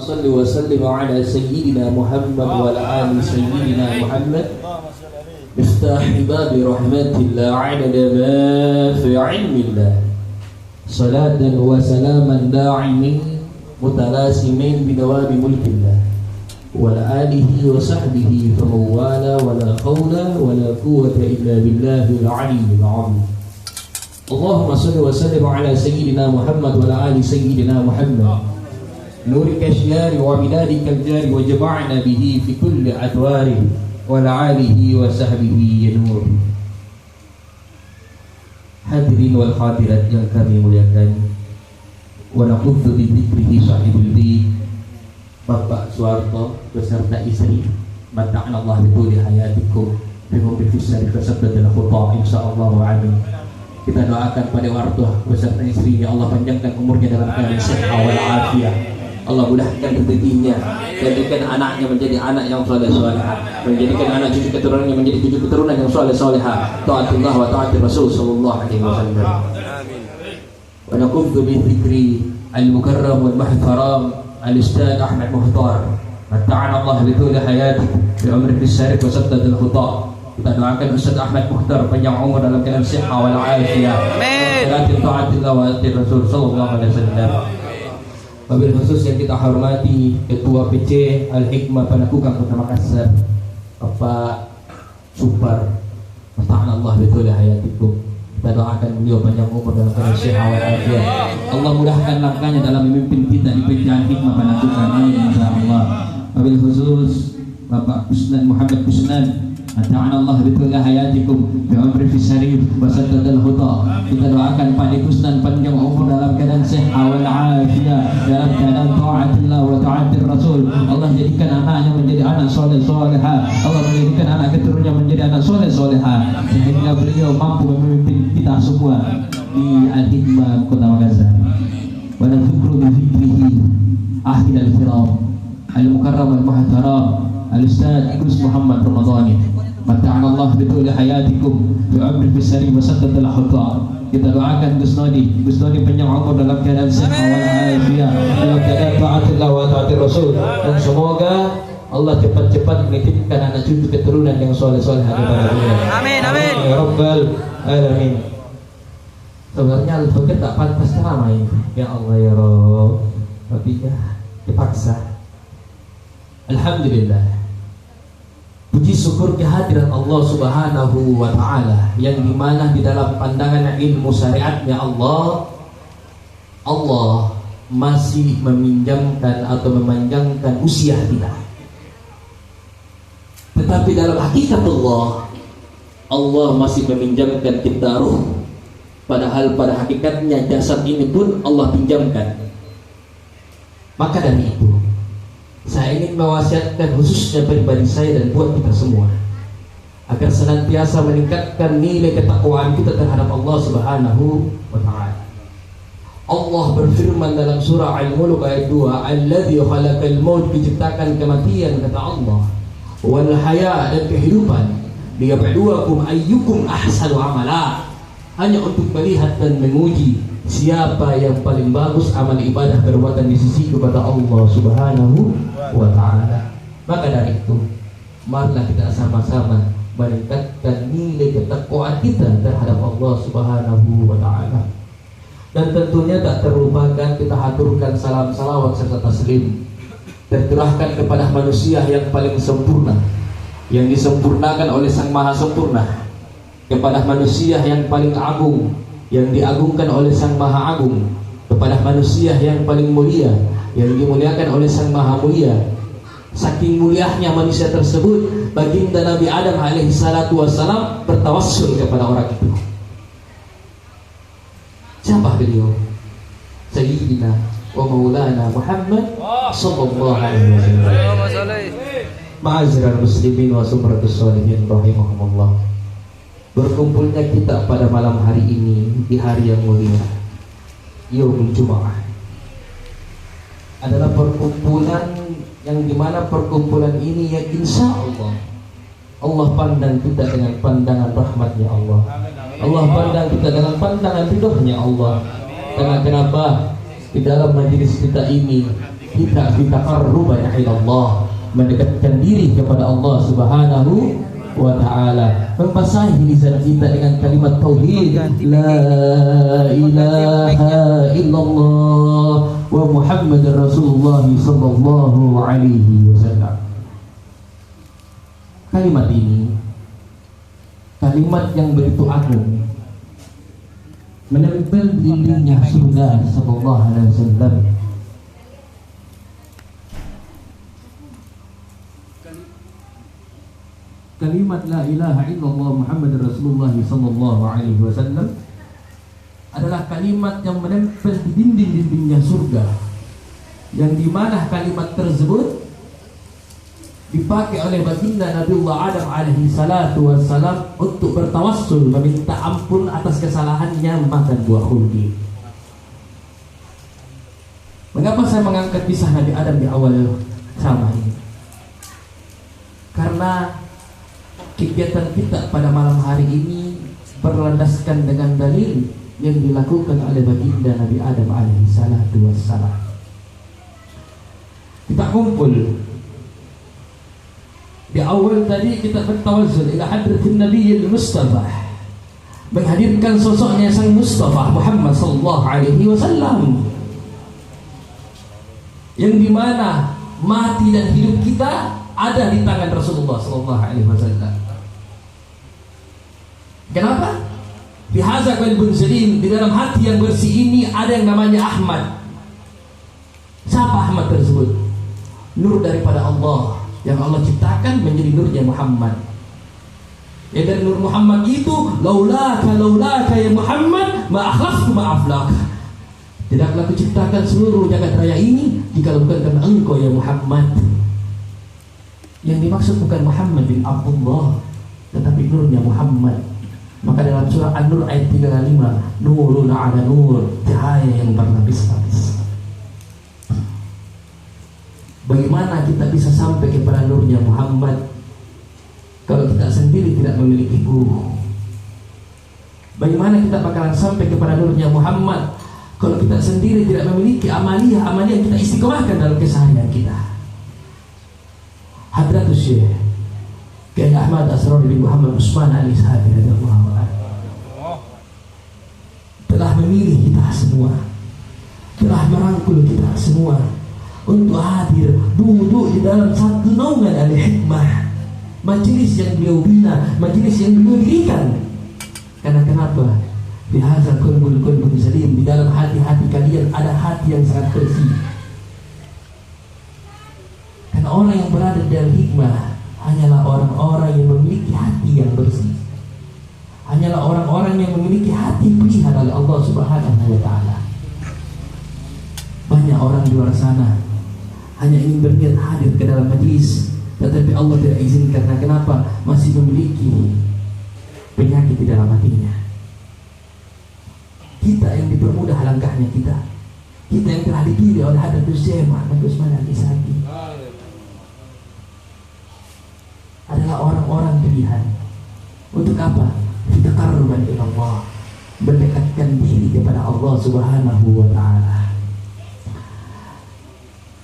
صل وسلم على سيدنا محمد وعلى آل سيدنا محمد مفتاح باب رحمة الله عدد ما في علم الله صلاة وسلاما داعمين متلازمين بدوام ملك الله وعلى آله وصحبه فمن والاه ولا حول ولا قوة إلا بالله العلي العظيم. اللهم صل وسلم على سيدنا محمد وعلى آل سيدنا محمد نورك الشيار وبلادك الجار وجمعنا به في كل أدواره وعلى آله وصحبه ينور. Hadirin wal hadirat yang kami muliakan, wa naqudzu bi dzikrihi sahibul di Bapak Suwarto beserta istri, mata'an Allah bituli hayatikum bimumpi fisari kesabdatul khutbah insyaallah amin. Kita doakan pada warta beserta istrinya, Allah panjangkan umurnya dalam keadaan sehat wal afiat. Allah mudahkan rezekinya, jadikan anaknya menjadi anak yang saleh salehah, menjadikan anak cucu keturunannya menjadi cucu keturunan yang saleh salehah, taatullah wa taatir Rasul sallallahu alaihi wasallam. Wa naqudzu bi dzikri al-mukarram wal muhtaram al-ustaz Ahmad Muhtar, mata'ana Allah bi tuli hayati bi umri bisarif wa saddatul khuta. Kita doakan Ustaz Ahmad Muhtar panjang umur dalam keadaan sehat wal afiat. Amin. Taatillah wa taatir Rasul sallallahu alaihi wasallam. Wabil khusus yang kita hormati Ketua PC Al-Hikmah Panakukang Kota Makassar, Bapak Supar, mata'an Allah betul hayatikum. Kita doakan beliau panjang umur dalam keadaan sehat wal afiat. Allah mudahkan langkahnya dalam memimpin kita di PC Al-Hikmah Panakukang. Amin insyaallah. Wabil khusus Bapak Kusnan Muhammad Kusnan, mata'an Allah betul hayatikum bi umri fisarif wa saddatul khuta. Kita doakan Pak Kusnan panjang umur dalam keadaan sehat wal afiat, dalam keadaan taatillah wa taatir Rasul. Allah jadikan anaknya menjadi anak soleh solehah, Allah menjadikan anak keturunannya menjadi anak soleh solehah, sehingga beliau mampu memimpin kita semua di Al-Hikmah Kota Makassar. Wa nadzkuru bi dzikrihi ahli al-kiram al-mukarram al-muhtaram al-ustaz Gus Muhammad Ramadhani, mata'an Allah betul hayatikum bi umri bisari wa saddatul khuta. Kita doakan Gus Nodi panjang umur dalam keadaan sehat wal afiat, dalam keadaan taatullah wa taatir Rasul, dan semoga Allah cepat-cepat menitipkan anak cucu keturunan yang soleh-soleh kepada beliau. Amin amin ya rabbal alamin. Sebenarnya Al-Fakir tak pantas ramai, ya Allah ya Rabb, tapi ya dipaksa. Alhamdulillah, puji syukur kehadiran Allah Subhanahu wa ta'ala, yang dimana di dalam pandangan ilmu syariatnya Allah masih meminjamkan atau memanjangkan usia kita. Tetapi dalam hakikat Allah masih meminjamkan kita ruh. Padahal pada hakikatnya jasad ini pun Allah pinjamkan. Maka dari itu saya ingin mewasiatkan khususnya pribadi saya dan buat kita semua, agar senantiasa meningkatkan nilai ketakwaan kita terhadap Allah Subhanahu wa ta'ala. Allah berfirman dalam surah Al-Mulk ayat 2, alladzi khalaqal maut, diciptakan kematian kata Allah, wal haya, dan kehidupan, liyabluwakum ayyukum ahsanu amala, hanya untuk melihat dan menguji siapa yang paling bagus amal ibadah perbuatan di sisi kepada Allah Subhanahu wa ta'ala. Maka dari itu, marilah kita sama-sama meningkatkan nilai ketakwaan kita terhadap Allah Subhanahu wa ta'ala. Dan tentunya tak terlupakan kita haturkan salam salawat serta taslim tercurahkan kepada manusia yang paling sempurna, yang disempurnakan oleh Sang Maha Sempurna, kepada manusia yang paling agung, yang diagungkan oleh Sang Maha Agung, kepada manusia yang paling mulia, yang dimuliakan oleh Sang Maha Mulia. Saking mulianya manusia tersebut, baginda Nabi Adam alaihi salatu wassalam bertawassul kepada orang itu. Siapa beliau? Sayyidina wa maulana Muhammad sallallahu alaihi wasallam. Ma'asyiral muslimin wa sumratus sholihin rahimahumullah. Berkumpulnya kita pada malam hari ini di hari yang mulia, Yaumul Jumu'ah, adalah perkumpulan yang dimana perkumpulan ini ya insya Allah pandang kita dengan pandangan rahmatnya Allah. Allah pandang kita dengan pandangan ridhonya Allah. Karena kenapa? Di dalam majelis kita ini kita bitaqarruban ila Allah, mendekatkan diri kepada Allah Subhanahu wa ta'ala, membasahi lisan kita dengan kalimat tauhid la ilaha illallah wa Muhammadar Rasulullah sallallahu alaihi wasallam. Kalimat ini kalimat yang begitu agung, menempel di dindingnya surga sallallahu alaihi wasallam. Kalimat la ilaha illallah Muhammadar Rasulullah sallallahu alaihi wasallam adalah kalimat yang menempel di dinding-dindingnya surga, yang dimana kalimat tersebut dipakai oleh baginda Nabiullah Adam alaihi salatu wassalam untuk bertawassul, meminta ampun atas kesalahannya makan buah khuldi. Mengapa saya mengangkat kisah Nabi Adam di awal ceramah ini? Karena kegiatan kita pada malam hari ini berlandaskan dengan dalil yang dilakukan oleh baginda Nabi Adam alaihi salatu wassalam. Kita kumpul di awal tadi, kita bertawassul ila hadratin Nabiyil Mustafa, menghadirkan sosoknya sang Mustafa Muhammad sallallahu alaihi wasallam, yang dimana mati dan hidup kita ada di tangan Rasulullah sallallahu alaihi wasallam. Kenapa? Fi hadza qalbun salim, di dalam hati yang bersih ini ada yang namanya Ahmad. Siapa Ahmad tersebut? Nur daripada Allah yang Allah ciptakan menjadi nurnya Muhammad. Ya, dari nur Muhammad itu laulaka ya Muhammad ma akhlaqtu ma aflaq. Tidaklah kuciptakan seluruh jagat raya ini jika bukan karena engkau ya Muhammad. Yang dimaksud bukan Muhammad bin Abdullah, tetapi nurnya Muhammad. Maka dalam surah An-Nur ayat 35, nurun ala nur, cahaya yang berlapis-lapis. Bagaimana kita bisa sampai kepada nurnya Muhammad kalau kita sendiri tidak memiliki guru? Bagaimana kita bakalan sampai kepada nurnya Muhammad kalau kita sendiri tidak memiliki amaliyah yang kita istiqomahkan dalam keseharian kita? Hadratus Syekh Kiai Ahmad Asrar bin Muhammad Usman Al-Ishabi radhiyallahu anhu telah memilih kita semua, telah merangkul kita semua untuk hadir duduk di dalam satu naungan al-hikmah, majelis yang beliau bina, majelis yang beliau dirikan. Karena kenapa? Di hadzal qalbul salim, di dalam hati-hati kalian ada hati yang sangat bersih. Karena orang yang berada di dalam hikmah hanyalah orang-orang yang memiliki hati yang bersih, hanyalah orang-orang yang memiliki hati pilihan oleh Allah Subhanahu wa ta'ala. Banyak orang di luar sana hanya ingin berniat hadir ke dalam majlis, tetapi Allah tidak izinkan. Karena kenapa? Masih memiliki penyakit di dalam hatinya. Kita yang dipermudah langkahnya, kita yang telah dipilih oleh Hadratus Syekh Muhammad Usman Al-Ishabi adalah orang-orang pilihan. Untuk apa? Bitaqarruban ila Allah, mendekatkan diri kepada Allah Subhanahu wa ta'ala.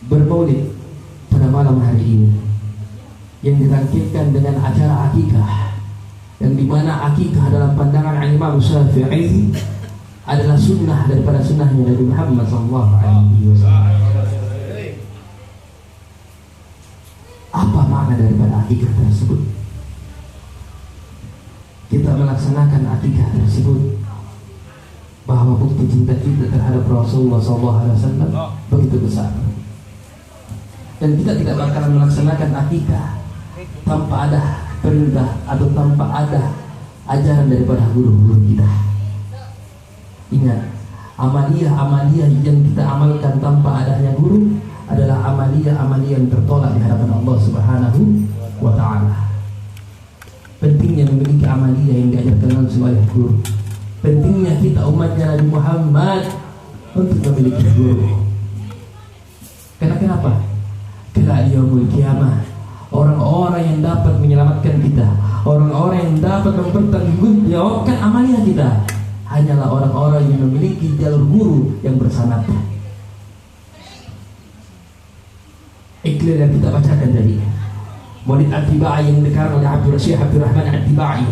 Bermaulid pada malam hari ini yang dirangkaikan dengan acara akikah, yang dimana akikah dalam pandangan Imam Syafi'i adalah sunnah daripada sunnahnya Nabi Muhammad SAW. Apa makna daripada akikah tersebut? Kita melaksanakan akikah tersebut bahwa bukti cinta kita terhadap Rasulullah SAW begitu besar. Dan kita tidak bakalan melaksanakan akikah tanpa ada perintah atau tanpa ada ajaran daripada guru-guru kita. Ingat, amaliyah yang kita amalkan tanpa adanya guru adalah amaliyah yang tertolak di hadapan Allah Subhanahu wa ta'ala. Pentingnya memiliki amaliyah yang diajarkan langsung oleh guru. Pentingnya kita umatnya Nabi Muhammad untuk memiliki guru. Karena kenapa? Karena yaumul kiamah, orang-orang yang dapat menyelamatkan kita, orang-orang yang dapat mempertanggungjawabkan amaliyah kita hanyalah orang-orang yang memiliki jalur guru yang bersanad. Iklan yang kita bacakan tadi, Maulid Attibai yang dikarang oleh Syekh Abdurrahman Attibai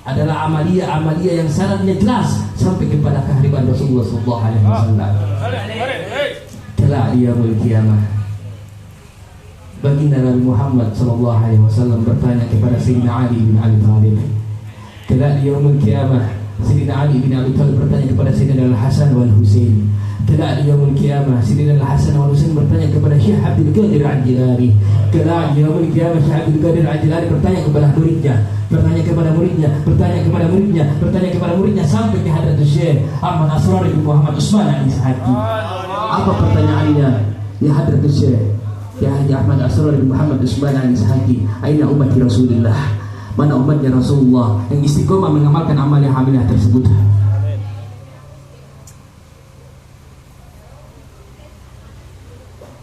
adalah amalia-amalia yang syaratnya jelas sampai kepada kehadiran Rasulullah sallallahu alaihi wasallam. Kala yaumul qiyamah, baginda Nabi Muhammad sallallahu alaihi wasallam bertanya kepada Sayyidina Ali bin Abi Thalib. Kala yaumul qiyamah, Sayyidina Ali bin Abi Thalib bertanya kepada Sayyidina Al-Hasan wal Husain. Kala yaumul qiyamah, Sayyidina Al-Hasan wal Husain bertanya kepada Syekh Abdul Qadir Al-Jilani. Kala yaumul qiyamah, Syekh Abdul Qadir Al-Jilani bertanya kepada muridnya, bertanya kepada muridnya, bertanya kepada muridnya, bertanya kepada muridnya sampai ke hadirat Syekh Ahmad Asrar bin Muhammad Utsman Al-Ishaqi. Apa pertanyaannya? Ya hadirat Syekh, ya Ahmad Asrar bin Muhammad Utsman Al-Ishaqi, aina ummati Rasulullah? Mana umatnya Rasulullah yang istiqomah mengamalkan amalia-amalia tersebut?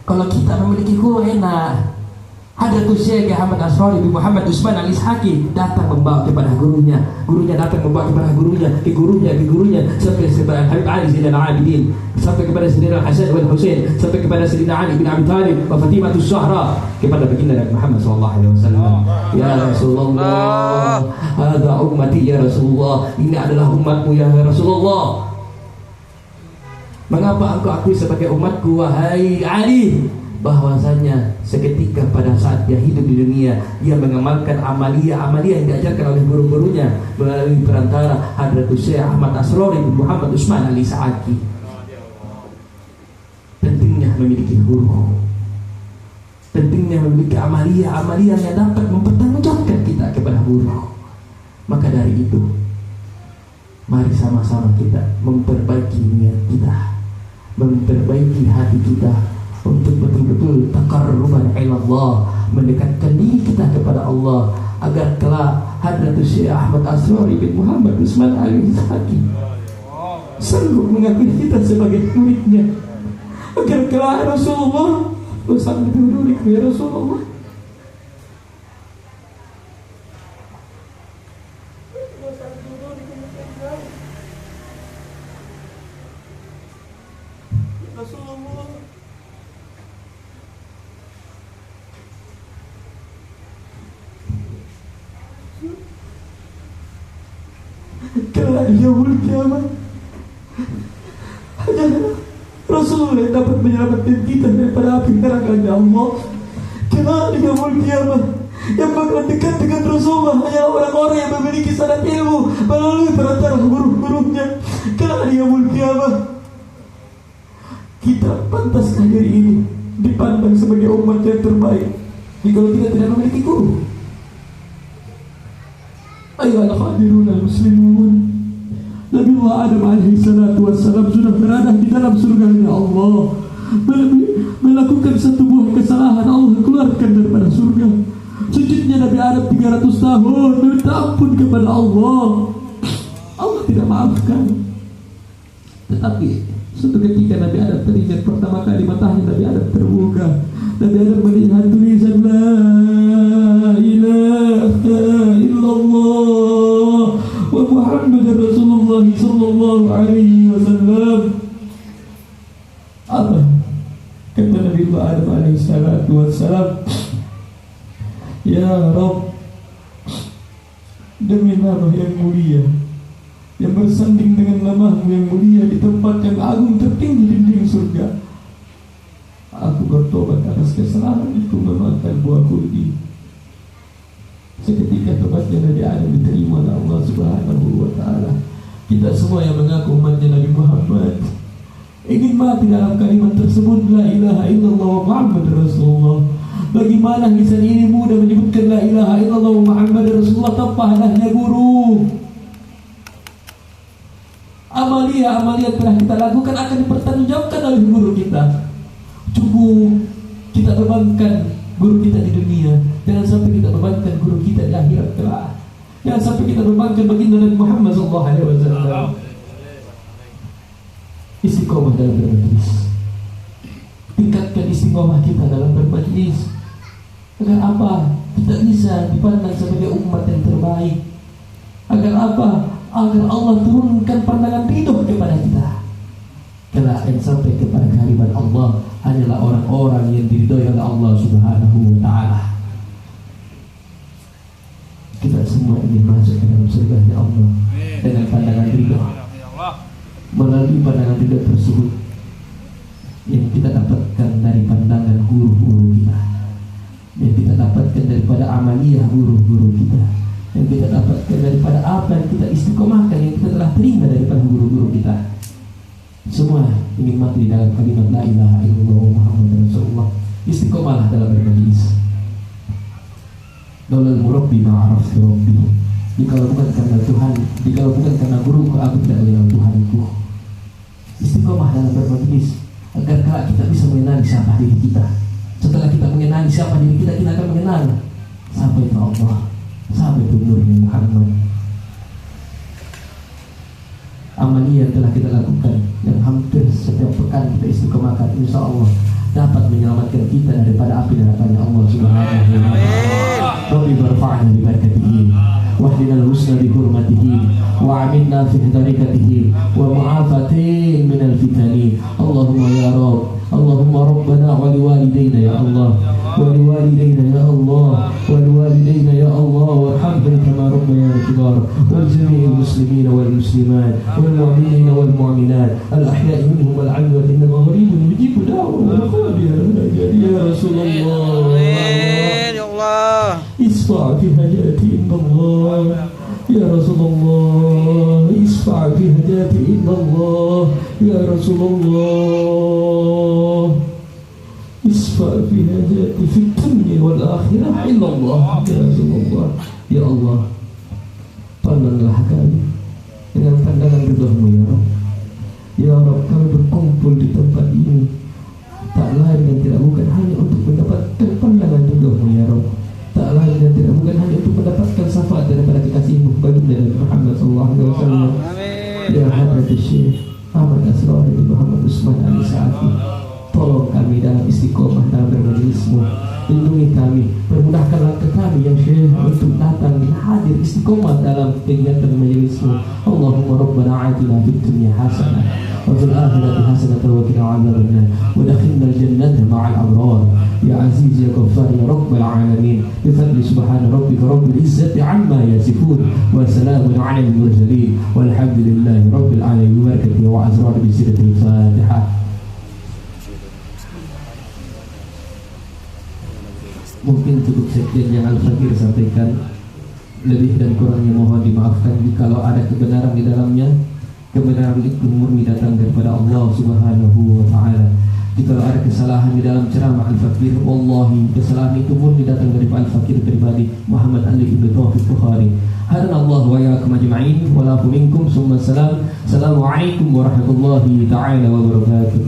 Kalau kita memiliki guru enak, ada tuh Syekh Ahmad Asrari bin Muhammad Utsman Al-Ishaqi datang membawa kepada gurunya datang membawa kepada ke gurunya sampai kepada Habib Ali Zainal Abidin, sampai kepada Sayyidina Hasan wal Husain, sampai kepada Sayyidina Ali bin Abi Thalib wa Fatimah Zahra, kepada baginda Nabi Muhammad sallallahu alaihi wasallam. Ya Rasulullah, hadza ummati ya Rasulullah, ini adalah umatmu ya Rasulullah. Mengapa engkau akui sebagai umatku wahai Ali? Bahwasanya seketika pada saat dia hidup di dunia, dia mengamalkan amalia-amalia yang diajarkan oleh guru-gurunya melalui perantara Hadratus Syekh Ahmad Asrari bin Muhammad Utsman Al-Ishaqi. Pentingnya memiliki guru, pentingnya memiliki amalia-amalia yang dapat mempertanggungjawabkan kita kepada guru. Maka dari itu, mari sama-sama kita memperbaiki niat kita, memperbaiki hati kita untuk betul-betul taqarruban ila Allah, mendekatkan diri kita kepada Allah, agar kelak Hadratus Syekh Ahmad Asrari bin Muhammad Utsman Al-Ishaqi sanggup mengakui kita sebagai muridnya, agar kelak Rasulullah bersama muridku ya Rasulullah. Kelak yaumul qiyamah, hanya Rasulullah yang dapat menyelamatkan kita daripada api neraka Allah. Kelak yaumul qiyamah, yang bakal dekat dengan Rasulullah hanya orang-orang yang memiliki sanad ilmu melalui perantara guru-gurunya. Kelak yaumul qiyamah, kita pantaskah diri ini dipandang sebagai umat yang terbaik jika kita tidak memiliki guru? Ayolah hadirun al-muslimun, Nabiullah Adam alaihi salatu wassalam sudah berada di dalam surganya Allah, melakukan satu buah kesalahan, Allah keluarkan daripada surga. Sujudnya Nabi Adam 300 tahun minta ampun kepada Allah, Allah tidak maafkan. Tetapi suatu ketika Nabi Adam teringat pertama kali matahari Nabi Adam terbuka, Nabi Adam melihat tulisan la ilaha illallah wa Muhammad Rasulullah sallallahu alaihi wasallam. Apa kata Nabi Adam alaihi salatu wassalam? Ya Rabb, demi nama yang mulia yang bersanding dengan namamu yang mulia di tempat yang agung tertinggi di dinding surga, aku bertobat atas kesalahan itu memakan buah kurdi. Seketika tobatnya Nabi Adam diterima oleh Allah Subhanahu wa ta'ala. Kita semua yang mengaku umatnya Nabi Muhammad ingin mati dalam kalimat tersebut, la ilaha illallah wa Muhammad Rasulullah. Bagaimana lisan ini mudah menyebutkan la ilaha illallah wa Muhammad Rasulullah tanpa adanya guru? Amalia-amalia telah kita lakukan akan dipertanggungjawabkan oleh guru kita. Cukup kita bebankan guru kita di dunia, jangan sampai kita bebankan guru kita di akhirat kelak. Jangan sampai kita bebankan baginda Nabi Muhammad sallallahu alaihi wasallam. Istiqomah dalam bermajlis, tingkatkan istiqomah kita dalam bermajlis, agar apa? Kita bisa dipandang sebagai umat yang terbaik. Agar apa? Agar Allah turunkan pandangan ridho kepada kita. Kelak yang sampai kepada kehadiran Allah hanyalah orang-orang yang diridhoi oleh Allah amaliyah guru-guru kita yang kita dapatkan daripada apa yang kita istiqomahkan, yang kita telah terima daripada guru-guru kita. Semua ingin mati dalam kalimat la ilaha illallah Muhammadur Rasulullah. Istiqomahlah dalam bermajlis. Daulal murabbi ma'araf rabbi. Jikalau bukan karena Tuhan, jikalau bukan karena guruku, aku tidak mengenal Tuhanku. Istiqomah dalam bermajlis agar kelak kita bisa mengenali siapa diri kita. Setelah kita mengenali siapa diri kita, kita akan mengenal siapa itu Allah, siapa itu Nur Muhammad. Amaliyah yang telah kita lakukan, yang hampir setiap pekan kita istiqomahkan, insya Allah dapat menyelamatkan kita daripada api nerakanya Allah Subhanahu wa ta'ala. Rabbi barfa'na bi barakatihi wahdina al-husna bi hurmatihi wa aminna fi tarikatihi wa mu'afatin min al-fitani. Allahumma ya Rabb, Allahumma Rabbana wa liwalidayna ya Allah, wa liwalidayna ya Allah, wa liwalidayna ya Allah, warhamhum kama rabbayana shighar, wal jami'il muslimina wal muslimat wal mu'minina wal mu'minat al ahya'i minhum wal 'amwat innaka qaribun mujibu da'wat ya Rasulullah. Amin ya Allah. Isfa' fi hajati illallah ya Rasulullah, isfa' fi hajati illallah ya Rasulullah, isfa' fi hajati fi dunya wal akhirah illallah ya Rasulullah. Ya Allah, pandanglah kami dengan pandangan ridha-Mu ya Rabb. Ya Rabb, kami berkumpul di tempat ini tak lain dan tidak bukan hanya untuk mendapatkan pandangan ridha-Mu ya Rabb, tak lain dan tidak bukan hanya untuk mendapatkan syafaat daripada kekasih-Mu baginda Muhammad sallallahu alaihi wasallam. Ya Hadrat Syekh Ahmad Asrari Muhammad Usman Ali Sa'afi, tolong kami dalam istiqomah dalam bermajlis-Mu, lindungi kami, permudahkan langkah kami yang Syekh untuk datang hadir istiqomah dalam kegiatan majlis-Mu. Allahumma rabbana atina fid dunya hasanah wa fil akhirati hasanah wa qina adzabannar wa adkhilna al-jannata ma'al abrar ya aziz ya ghaffar ya rabbal alamin. Bi fadli subhana rabbika rabbil izzati amma yasifun wa salamun 'alal mursalin walhamdulillahi rabbil alamin. Barakatuh wa azrar bi siratil Fatihah. Mungkin cukup sekian yang Al-Fakir sampaikan. Lebih dan kurangnya mohon dimaafkan. Jikalau ada kebenaran di dalamnya, kebenaran itu murni datang daripada Allah Subhanahu wa ta'ala. Jikalau ada kesalahan di dalam ceramah Al-Fakir, wallahi kesalahan itu murni datang daripada Al-Fakir pribadi Muhammad Ali ibn Taufiq Bukhari. Hadanallahu wa iyyakum ajma'in wa la minkum summa salam. Assalamualaikum warahmatullahi ta'ala wabarakatuh.